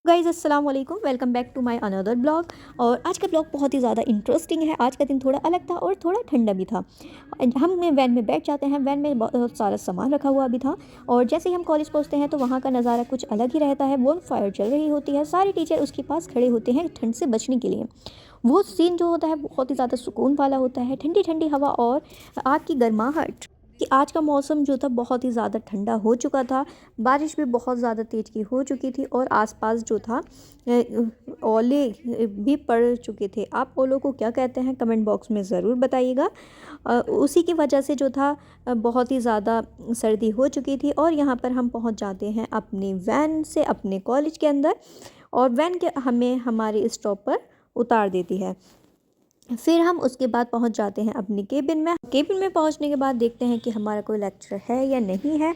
Guys अस्सलाम वालेकुम, welcome back to my another blog. और आज का ब्लॉग बहुत ही ज़्यादा इंटरेस्टिंग है। आज का दिन थोड़ा अलग था और थोड़ा ठंडा भी था। हम वैन में बैठ जाते हैं। वैन में बहुत सारा सामान रखा हुआ भी था। और जैसे ही हम कॉलेज पहुंचते हैं तो वहाँ का नज़ारा कुछ अलग ही रहता है। बोन फायर चल रही होती है, सारे टीचर उसके पास खड़े होते हैं ठंड से बचने के लिए। वो सीन जो होता है बहुत ही ज़्यादा सुकून वाला होता है। ठंडी ठंडी हवा और आग की गर्माहट। कि आज का मौसम जो था बहुत ही ज़्यादा ठंडा हो चुका था। बारिश भी बहुत ज़्यादा तेज़ की हो चुकी थी और आसपास जो था ओले भी पड़ चुके थे। आप ओलों को क्या कहते हैं कमेंट बॉक्स में ज़रूर बताइएगा। उसी की वजह से जो था बहुत ही ज़्यादा सर्दी हो चुकी थी। और यहाँ पर हम पहुँच जाते हैं अपनी वैन से अपने कॉलेज के अंदर। और वैन के हमें हमारे स्टॉप पर उतार देती है। फिर हम उसके बाद पहुंच जाते हैं अपनी केबिन में। केबिन में पहुंचने के बाद देखते हैं कि हमारा कोई लेक्चर है या नहीं है।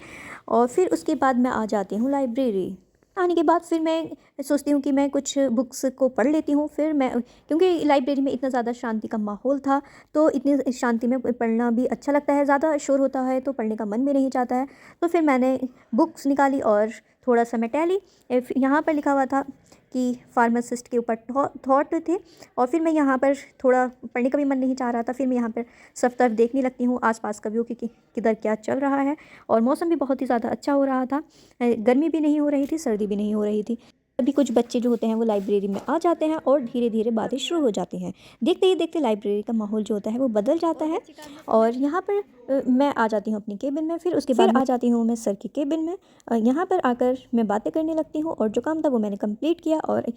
और फिर उसके बाद मैं आ जाती हूँ लाइब्रेरी। आने के बाद फिर मैं सोचती हूँ कि मैं कुछ बुक्स को पढ़ लेती हूँ। फिर मैं क्योंकि लाइब्रेरी में इतना ज़्यादा शांति का माहौल था तो इतनी शांति में पढ़ना भी अच्छा लगता है। ज़्यादा शोर होता है तो पढ़ने का मन भी नहीं चाहता है। तो फिर मैंने बुक्स निकाली और थोड़ा सा मैं टहली। यहाँ पर लिखा हुआ था कि फार्मासिस्ट के ऊपर थॉट थे। और फिर मैं यहाँ पर थोड़ा पढ़ने का भी मन नहीं चाह रहा था। फिर मैं यहाँ पर सब तरफ देखने लगती हूँ आसपास का व्यू कि किधर क्या चल रहा है। और मौसम भी बहुत ही ज़्यादा अच्छा हो रहा था। गर्मी भी नहीं हो रही थी, सर्दी भी नहीं हो रही थी। अभी कुछ बच्चे जो होते हैं वो लाइब्रेरी में आ जाते हैं और धीरे धीरे बातें शुरू हो जाती हैं। देखते ही देखते लाइब्रेरी का माहौल जो होता है वो बदल जाता है। और यहाँ पर मैं आ जाती हूँ अपनी केबिन में। फिर उसके बाद आ जाती हूँ मैं सर की केबिन में। यहाँ पर आकर मैं बातें करने लगती हूँ और जो काम था वो मैंने कंप्लीट किया। और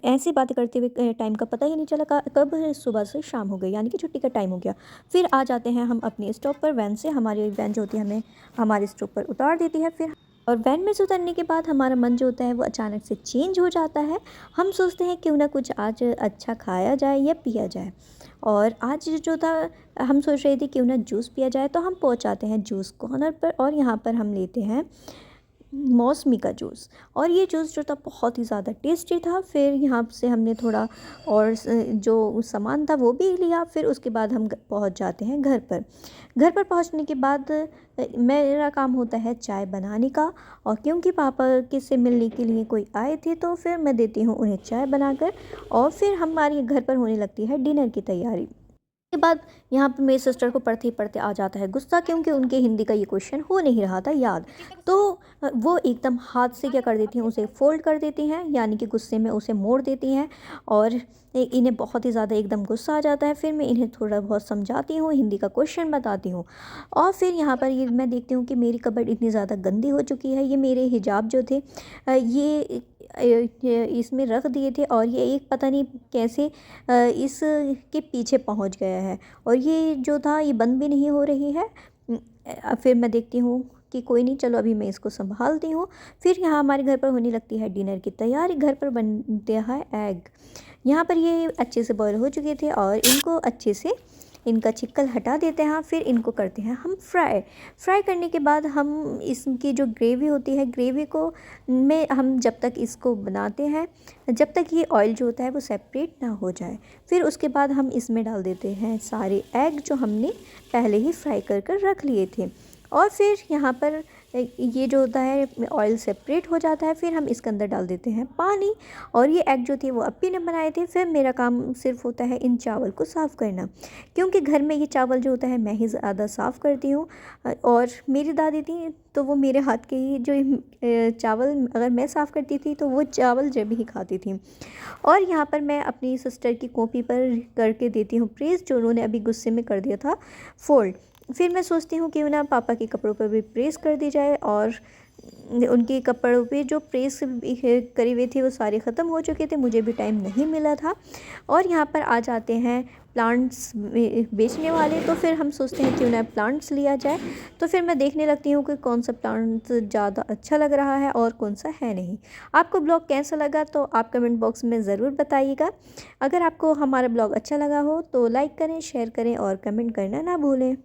ऐसी बातें करते हुए टाइम का पता ही नहीं चला कब सुबह से शाम हो गई, यानी कि छुट्टी का टाइम हो गया। फिर आ जाते हैं हम अपने स्टॉप पर वैन से। हमारी वैन जो होती है हमें हमारे स्टॉप पर उतार देती है। फिर और वैन में से उतरने के बाद हमारा मन जो होता है वो अचानक से चेंज हो जाता है। हम सोचते हैं क्यों ना कुछ आज अच्छा खाया जाए या पिया जाए। और आज जो था हम सोच रहे थे क्यों ना जूस पिया जाए। तो हम पहुंच जाते हैं जूस कॉर्नर पर और यहाँ पर हम लेते हैं मौसमी का जूस। और ये जूस जो था बहुत ही ज़्यादा टेस्टी था। फिर यहाँ से हमने थोड़ा और जो सामान था वो भी लिया। फिर उसके बाद हम पहुँच जाते हैं घर पर। घर पर पहुँचने के बाद मेरा काम होता है चाय बनाने का। और क्योंकि पापा किससे मिलने के लिए कोई आए थे तो फिर मैं देती हूँ उन्हें चाय बनाकर। और फिर हमारे घर पर होने लगती है डिनर की तैयारी। के बाद यहाँ पर मेरी सिस्टर को पढ़ते ही पढ़ते आ जाता है गुस्सा, क्योंकि उनके हिंदी का ये क्वेश्चन हो नहीं रहा था याद। तो वो एकदम हाथ से क्या कर देती हैं, उसे फोल्ड कर देती हैं, यानी कि गुस्से में उसे मोड़ देती हैं। और इन्हें बहुत ही ज़्यादा एकदम गुस्सा आ जाता है। फिर मैं इन्हें थोड़ा बहुत समझाती हूँ, हिंदी का क्वेश्चन बताती हूँ। और फिर यहाँ पर ये मैं देखती हूँ कि मेरी कबर्ड इतनी ज़्यादा गंदी हो चुकी है। ये मेरे हिजाब जो थे ये इसमें रख दिए थे और ये एक पता नहीं कैसे इसके पीछे पहुंच गया है। और ये जो था ये बंद भी नहीं हो रही है। फिर मैं देखती हूँ कि कोई नहीं, चलो अभी मैं इसको संभालती हूँ। फिर यहाँ हमारे घर पर होने लगती है डिनर की तैयारी। घर पर बनते हैं एग। यहाँ पर ये अच्छे से बॉयल हो चुके थे और इनको अच्छे से इनका छिक्कल हटा देते हैं। फिर इनको करते हैं हम फ्राई करने के बाद हम इसकी जो ग्रेवी होती है, ग्रेवी को में हम जब तक इसको बनाते हैं जब तक ये ऑयल जो होता है वो सेपरेट ना हो जाए। फिर उसके बाद हम इसमें डाल देते हैं सारे एग जो हमने पहले ही फ्राई कर कर रख लिए थे। और फिर यहाँ पर ये जो होता है ऑयल सेपरेट हो जाता है। फिर हम इसके अंदर डाल देते हैं पानी। और ये एग जो थे वो अप्पी ने बनाए थे। फिर मेरा काम सिर्फ होता है इन चावल को साफ़ करना, क्योंकि घर में ये चावल जो होता है मैं ही ज़्यादा साफ़ करती हूँ। और मेरी दादी थी तो वो मेरे हाथ के ही जो चावल अगर मैं साफ़ करती थी तो वो चावल जब ही खाती थी। और यहाँ पर मैं अपनी सिस्टर की कॉपी पर करके देती हूँ प्रेस, जो उन्होंने अभी गुस्से में कर दिया था फोल्ड। फिर मैं सोचती हूँ कि ना पापा के कपड़ों पर भी प्रेस कर दी जाए। और उनके कपड़ों पे जो प्रेस करे हुए थे वो सारे ख़त्म हो चुके थे, मुझे भी टाइम नहीं मिला था। और यहाँ पर आ जाते हैं प्लांट्स बेचने वाले। तो फिर हम सोचते हैं क्यों ना प्लांट्स लिया जाए। तो फिर मैं देखने लगती हूँ कि कौन सा प्लांट ज़्यादा अच्छा लग रहा है और कौन सा है नहीं। आपको ब्लॉग कैसा लगा तो आप कमेंट बॉक्स में ज़रूर बताइएगा। अगर आपको हमारा ब्लॉग अच्छा लगा हो तो लाइक करें, शेयर करें और कमेंट करना ना भूलें।